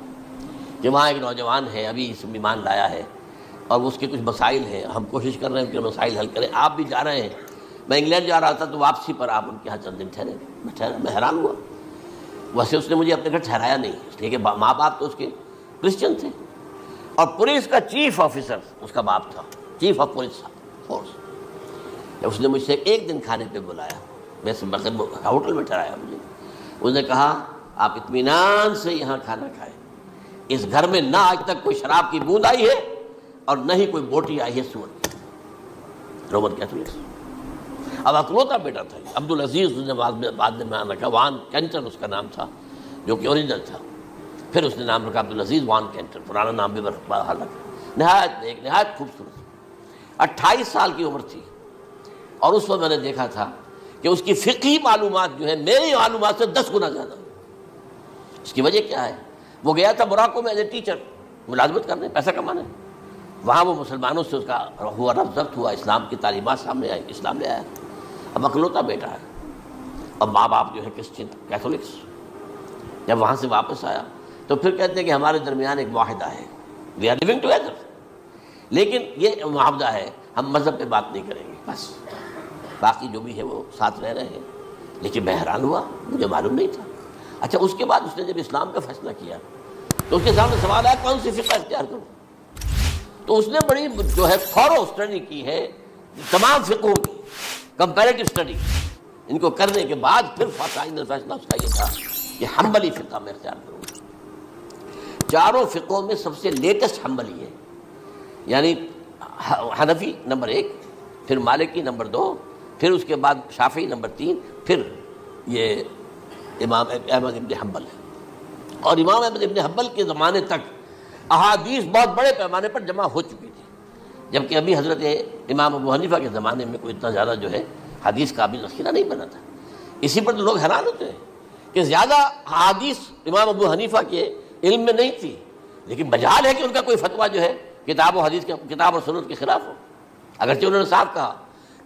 کہ وہاں ایک نوجوان ہے، ابھی اس ایمان لایا ہے، اور اس کے کچھ مسائل ہیں، ہم کوشش کر رہے ہیں کہ مسائل حل کریں، آپ بھی جا رہے ہیں۔ میں انگلینڈ جا رہا تھا تو واپسی پر آپ ان کے یہاں چند دن ٹھہرے، میں حیران ہوا۔ ویسے اس نے مجھے اپنے گھر ٹھہرایا نہیں، اس لیے کہ ماں باپ تو اس کے کرسچن تھے، اور پولیس کا چیف آفیسر اس کا باپ تھا، چیف آف پولیس فورس۔ اس نے مجھ سے 1 دن کھانے پہ بلایا، ویسے ہوٹل میں ٹھہرایا مجھے، اس نے کہا آپ اطمینان سے یہاں کھانا کھائیں، اس گھر میں نہ آج تک کوئی شراب کی بوند آئی ہے اور نہ ہی کوئی بوٹی آئی ہے سور کی۔ Roman Catholics. اب اکلوتا بیٹا تھا عبدالعزیز، اس نے بعد میں نام رکھا، وان کینٹر اس کا نام تھا جو کہ اوریجنل تھا، پھر اس نے نام رکھا عبدالعزیز وان کینٹر، پرانا نام بھی بہرحال رکھا۔ ایک نہایت خوبصورت 28 سال کی عمر تھی، اور اس وقت میں نے دیکھا تھا کہ اس کی فقہی معلومات جو ہے میری معلومات سے 10 گنا زیادہ۔ اس کی وجہ کیا ہے؟ وہ گیا تھا موراکو میں ایز اے ٹیچر، ملازمت کرنے، پیسہ کمانے. وہاں وہ مسلمانوں سے اس کا ہوا رفع ضبط ہوا، اسلام کی تعلیمات سامنے آئی، اسلام لے آیا. اب اکلوتا بیٹا ہے، اب ماں باپ جو ہے کرسچن کیتھولکس. جب وہاں سے واپس آیا تو پھر کہتے ہیں کہ ہمارے درمیان ایک معاہدہ ہے، وی آر لیونگ ٹوگیدر، لیکن یہ معاہدہ ہے ہم مذہب پہ بات نہیں کریں گے، بس باقی جو بھی ہے وہ ساتھ رہ رہے ہیں. لیکن میں حیران ہوا، مجھے معلوم نہیں تھا. اچھا اس کے بعد اس نے جب اسلام کا فیصلہ کیا تو اس کے سامنے سوال آیا کون سی فقہ اختیار کروں. تو اس نے بڑی جو ہے تھورو اسٹڈی کی ہے تمام فقہوں کی، کمپیریٹو اسٹڈی. ان کو کرنے کے بعد پھر فائنل فیصلہ اس کا یہ تھا کہ حنبلی فقہ میں اختیار کروں. چاروں فقہوں میں سب سے لیٹسٹ حنبلی ہے، یعنی حنفی نمبر 1، پھر مالکی نمبر 2، پھر اس کے بعد شافعی نمبر 3، پھر یہ امام احمد ابن حنبل ہے. اور امام احمد ابن حنبل کے زمانے تک احادیث بہت بڑے پیمانے پر جمع ہو چکی تھی، جبکہ ابھی حضرت امام ابو حنیفہ کے زمانے میں کوئی اتنا زیادہ جو ہے حدیث کا بھی ذخیرہ نہیں بنا تھا. اسی پر تو لوگ حیران ہوتے ہیں کہ زیادہ حدیث امام ابو حنیفہ کے علم میں نہیں تھی، لیکن مجال ہے کہ ان کا کوئی فتویٰ جو ہے کتاب و حدیث کے، کتاب اور سنت کے خلاف ہو. اگرچہ انہوں نے صاف کہا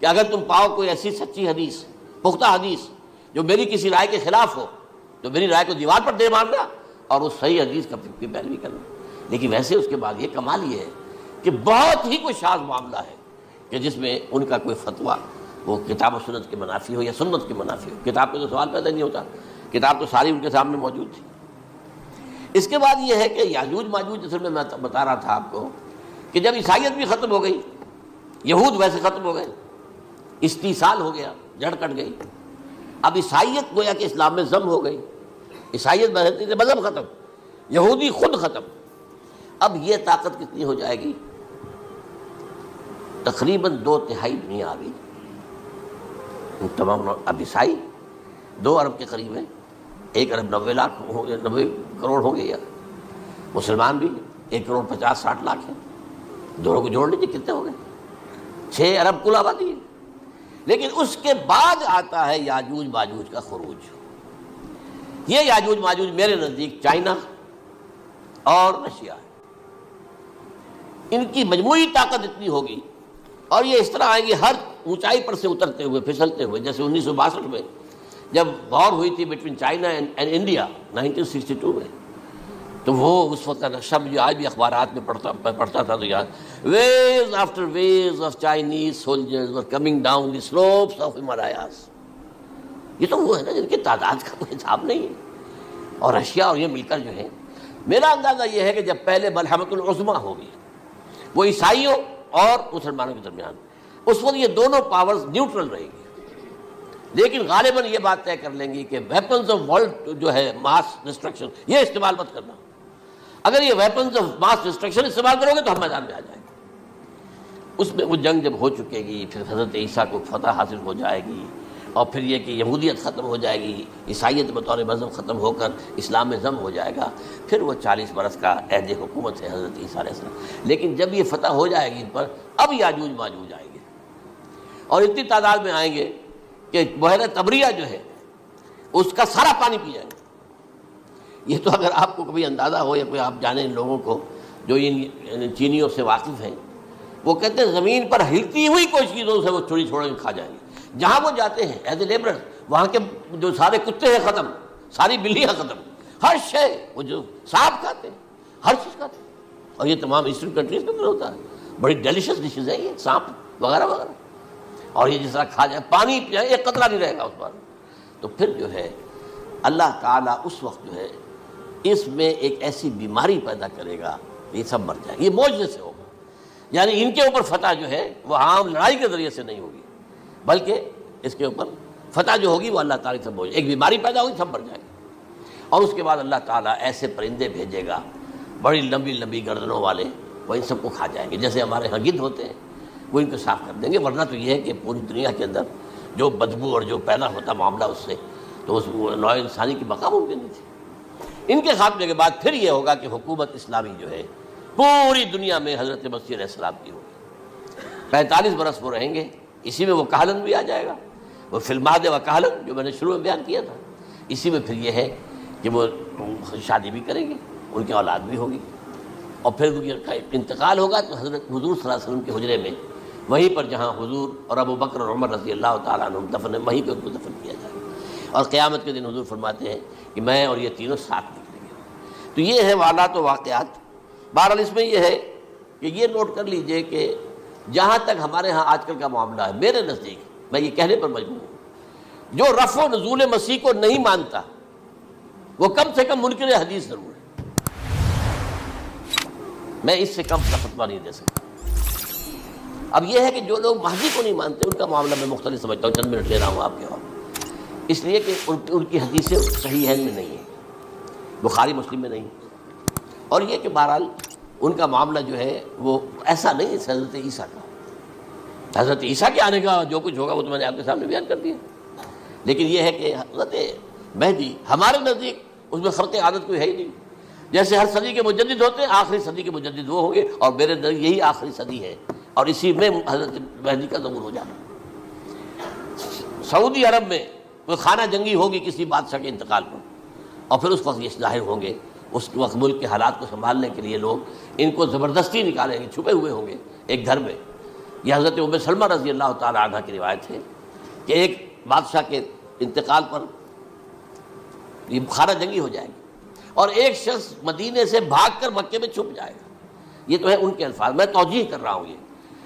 کہ اگر تم پاؤ کوئی ایسی سچی حدیث، پختہ حدیث جو میری کسی رائے کے خلاف ہو تو میری رائے کو دیوار پر دے مارنا اور اس صحیح حدیث کا پیروی کرنا. لیکن ویسے اس کے بعد یہ کمال یہ ہے کہ بہت ہی کوئی شاذ معاملہ ہے کہ جس میں ان کا کوئی فتویٰ وہ کتاب و سنت کے منافی ہو یا سنت کے منافی ہو. کتاب پہ تو سوال پیدا نہیں ہوتا، کتاب تو ساری ان کے سامنے موجود تھی. اس کے بعد یہ ہے کہ یاجوج ماجوج، جیسے میں بتا رہا تھا آپ کو کہ جب عیسائیت بھی ختم ہو گئی، یہود ویسے ختم ہو گئے، استیصال ہو گیا، جڑ کٹ گئی. اب عیسائیت گویا کہ اسلام میں ضم ہو گئی، عیسائیت بہتری سے مذہب ختم، یہودی خود ختم. اب یہ طاقت کتنی ہو جائے گی؟ تقریباً 2/3 دنیا آ گئی. تمام اب عیسائی 2 ارب کے قریب ہیں، 1 ارب 90 لاکھ ہو گئے، 90 کروڑ ہو گئے. یا مسلمان بھی 1 کروڑ 50-60 لاکھ ہیں. دونوں کو جوڑ لیجیے کتنے ہو گئے؟ 6 ارب کل آبادی ہے. لیکن اس کے بعد آتا ہے یاجوج ماجوج کا خروج. یہ یاجوج ماجوج میرے نزدیک چائنا اور رشیا ہے. ان کی مجموعی طاقت اتنی ہوگی اور یہ اس طرح آئیں گے ہر اونچائی پر سے اترتے ہوئے، پھسلتے ہوئے. جیسے 1962 میں جب وار ہوئی تھی بٹوین چائنا اینڈ انڈیا 1962 میں، تو وہ اس وقت کا نقشہ مجھے آج بھی اخبارات میں پڑھتا تھا تو یاد، waves after waves of Chinese soldiers were coming down the slopes of Himalayas. یہ تو وہ ہے نا جن کی تعداد کا کوئی حساب نہیں ہے. اور رشیا اور یہ مل کر جو ہے، میرا اندازہ یہ ہے کہ جب پہلے ملحمۃ العظمیٰ ہوگی وہ عیسائیوں اور مسلمانوں کے درمیان، اس وقت یہ دونوں پاورز نیوٹرل رہے گی. لیکن غالباً یہ بات طے کر لیں گی کہ ویپنز آف ورلڈ جو ہے ماس ڈسٹرکشن، یہ استعمال مت کرنا. اگر یہ ویپنز آف ماس ڈسٹرکشن استعمال کرو گے تو ہم میدان میں آ جائیں گے. اس میں وہ جنگ جب ہو چکے گی، پھر حضرت عیسیٰ کو فتح حاصل ہو جائے گی، اور پھر یہ کہ یہودیت ختم ہو جائے گی، عیسائیت بطور مذہب ختم ہو کر اسلام میں ضم ہو جائے گا. پھر وہ 40 برس کا عہد حکومت ہے حضرت عیسیٰ علیہ السلام. لیکن جب یہ فتح ہو جائے گی ان پر، اب یاجوج ماجوج آئیں گے اور اتنی تعداد میں آئیں گے کہ بحیرہ طبریہ جو ہے اس کا سارا پانی پی جائے گا. یہ تو اگر آپ کو کبھی اندازہ ہو یا کوئی آپ جانیں ان لوگوں کو جو ان چینیوں سے واقف ہیں، وہ کہتے ہیں زمین پر ہلتی ہوئی کوئی چیزوں سے وہ چھوڑی چھوڑ کے کھا جائیں گے. جہاں وہ جاتے ہیں ایز اے لیبرر، وہاں کے جو سارے کتے ہیں ختم، ساری بلیاں ختم، ہر شے، وہ جو سانپ کھاتے ہیں، ہر چیز کھاتے ہیں. اور یہ تمام ایسٹرن کنٹریز کے اندر ہوتا ہے. بڑی ڈیلیشس ڈشز ہیں یہ سانپ وغیرہ وغیرہ. اور یہ جس طرح کھا جائے، پانی پی جائے، ایک قطرہ نہیں رہے گا اس پر. تو پھر جو ہے اللہ تعالیٰ اس وقت جو ہے اس میں ایک ایسی بیماری پیدا کرے گا، یہ سب مر جائیں گے. یہ معجزے سے ہوگا. یعنی ان کے اوپر فتح جو ہے وہ عام لڑائی کے ذریعے سے نہیں ہوگی، بلکہ اس کے اوپر فتح جو ہوگی وہ اللہ تعالیٰ سے ایک بیماری پیدا ہوگی، سب مر جائے گا. اور اس کے بعد اللہ تعالیٰ ایسے پرندے بھیجے گا بڑی لمبی لمبی گردنوں والے، وہ ان سب کو کھا جائیں گے. جیسے ہمارے ہاں گدھ ہوتے ہیں وہ ان کو صاف کر دیں گے. ورنہ تو یہ ہے کہ پوری دنیا کے اندر جو بدبو اور جو پیدا ہوتا معاملہ اس سے، تو اس نوع انسانی کی بقا ممکن نہیں تھی. ان کے خاتمے کے بعد پھر یہ ہوگا کہ حکومت اسلامی جو ہے پوری دنیا میں حضرت مسیح علیہ السلام کی ہوگی. 45 برس وہ رہیں گے. اسی میں وہ کہلن بھی آ جائے گا، وہ فی المہد و کہلن جو میں نے شروع میں بیان کیا تھا. اسی میں پھر یہ ہے کہ وہ شادی بھی کریں گے، ان کی اولاد بھی ہوگی. اور پھر ان کا انتقال ہوگا تو حضرت حضور صلی اللہ علیہ وسلم کے حجرے میں، وہیں پر جہاں حضور اور ابو بکر اور عمر رضی اللہ تعالیٰ عنہ دفن ہیں، وہیں پہ ان کو دفن کیا جائے گا، اور قیامت کے دن حضور فرماتے ہیں کہ میں اور یہ تینوں ساتھ نکلیں گے۔ تو یہ ہے واقعات و واقعات۔ بہرحال اس میں یہ ہے کہ یہ نوٹ کر لیجئے کہ جہاں تک ہمارے ہاں آج کل کا معاملہ ہے، میرے نزدیک میں یہ کہنے پر مجبور ہوں، جو رفع و نزول مسیح کو نہیں مانتا وہ کم سے کم منکر حدیث ضرور ہے۔ میں اس سے کم کا فتویٰ نہیں دے سکتا۔ اب یہ ہے کہ جو لوگ مہدی کو نہیں مانتے ان کا معاملہ میں مختلف سمجھتا ہوں، چند منٹ لے رہا ہوں آپ کے اور اس لیے کہ ان کی حدیثیں صحیحین میں نہیں ہیں، بخاری مسلم میں نہیں، اور یہ کہ بہرحال ان کا معاملہ جو ہے وہ ایسا نہیں ہے حضرت عیسیٰ کا۔ حضرت عیسیٰ کے آنے کا جو کچھ ہوگا وہ تو میں نے آپ کے سامنے بیان کر دیا، لیکن یہ ہے کہ حضرت مہدی ہمارے نزدیک اس میں خرق عادت کوئی ہے ہی نہیں۔ جیسے ہر صدی کے مجدد ہوتے ہیں، آخری صدی کے مجدد وہ ہوں گے، اور میرے نزدیک یہی آخری صدی ہے، اور اسی میں حضرت مہدی کا ظہور ہو جانا۔ سعودی عرب میں کوئی خانہ جنگی ہوگی کسی بادشاہ کے انتقال پر، اور پھر اس وقت یہ ظاہر ہوں گے، اس وقت ملک کے حالات کو سنبھالنے کے لیے لوگ ان کو زبردستی نکالیں گے، چھپے ہوئے ہوں گے ایک گھر میں۔ یہ حضرت ام سلمہ رضی اللہ تعالیٰ عنہ کی روایت ہے کہ ایک بادشاہ کے انتقال پر یہ خانہ جنگی ہو جائے گی، اور ایک شخص مدینے سے بھاگ کر مکے میں چھپ جائے گا۔ یہ تو ہے ان کے الفاظ، میں توجیہ کر رہا ہوں۔ یہ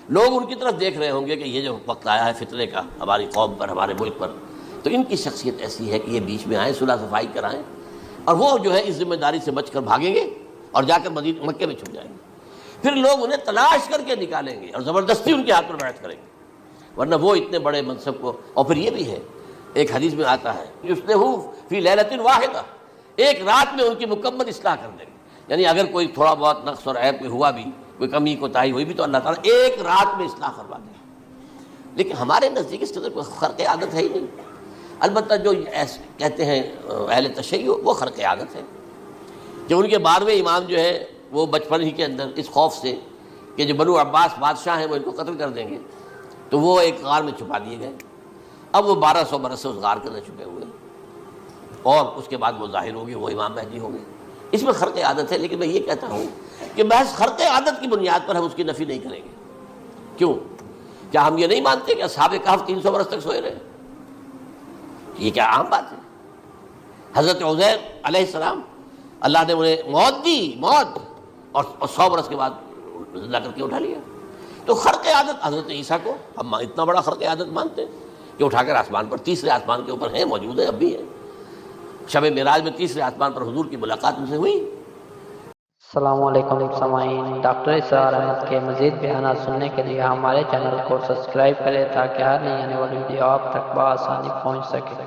لوگ ان کی طرف دیکھ رہے ہوں گے کہ یہ جو وقت آیا ہے فتنے کا ہماری قوم پر، ہمارے ملک پر، تو ان کی شخصیت ایسی ہے کہ یہ بیچ میں آئیں، صلح صفائی کرائیں، اور وہ جو ہے اس ذمہ داری سے بچ کر بھاگیں گے اور جا کر مکے میں چھپ جائیں گے۔ پھر لوگ انہیں تلاش کر کے نکالیں گے اور زبردستی ان کے ہاتھ پر بیعت کریں گے، ورنہ وہ اتنے بڑے منصب کو۔ اور پھر یہ بھی ہے، ایک حدیث میں آتا ہے یصلحوا فی لیلۃ واحدہ، ایک رات میں ان کی مکمل اصلاح کر دیں گے۔ یعنی اگر کوئی تھوڑا بہت نقص اور عیب کوئی ہوا بھی، کوئی کمی کوتاہی ہوئی بھی، تو اللہ تعالیٰ ایک رات میں اصلاح کروا دیں گے۔ لیکن ہمارے نزدیک اس قدر کوئی خرق عادت ہے ہی نہیں۔ البتہ جو کہتے ہیں اہل تشیع، وہ خرق عادت ہے کہ ان کے 12ویں امام جو ہے وہ بچپن ہی کے اندر اس خوف سے کہ جو بنو عباس بادشاہ ہیں وہ ان کو قتل کر دیں گے، تو وہ ایک غار میں چھپا دیے گئے۔ اب وہ 1200 برس سے اس غار کے اندر چھپے ہوئے، اور اس کے بعد وہ ظاہر ہوگی، وہ امام مہدی ہوں گے۔ اس میں خرق عادت ہے، لیکن میں یہ کہتا ہوں کہ محض خرق عادت کی بنیاد پر ہم اس کی نفی نہیں کریں گے۔ کیوں؟ کیا ہم یہ نہیں مانتے کہ اصحاب کہف 300 برس تک سوئے رہے؟ یہ کیا عام بات ہے؟ حضرت عزیر علیہ السلام اللہ نے انہیں موت دی، موت، اور 100 برس کے بعد زندہ کر کے اٹھا لیا۔ تو خرق عادت حضرت عیسیٰ کو ہم اتنا بڑا خرق عادت مانتے ہیں کہ اٹھا کر آسمان پر، تیسرے آسمان کے اوپر ہیں، موجود ہیں، اب بھی ہیں۔ شب معراج میں تیسرے آسمان پر حضور کی ملاقات ان سے ہوئی۔ السلام علیکم سامعین، ڈاکٹر اسرار احمد کے مزید بیانات سننے کے لیے ہمارے چینل کو سبسکرائب کریں تاکہ ہر نئی آنے والی ویڈیو آپ تک بآسانی پہنچ سکے۔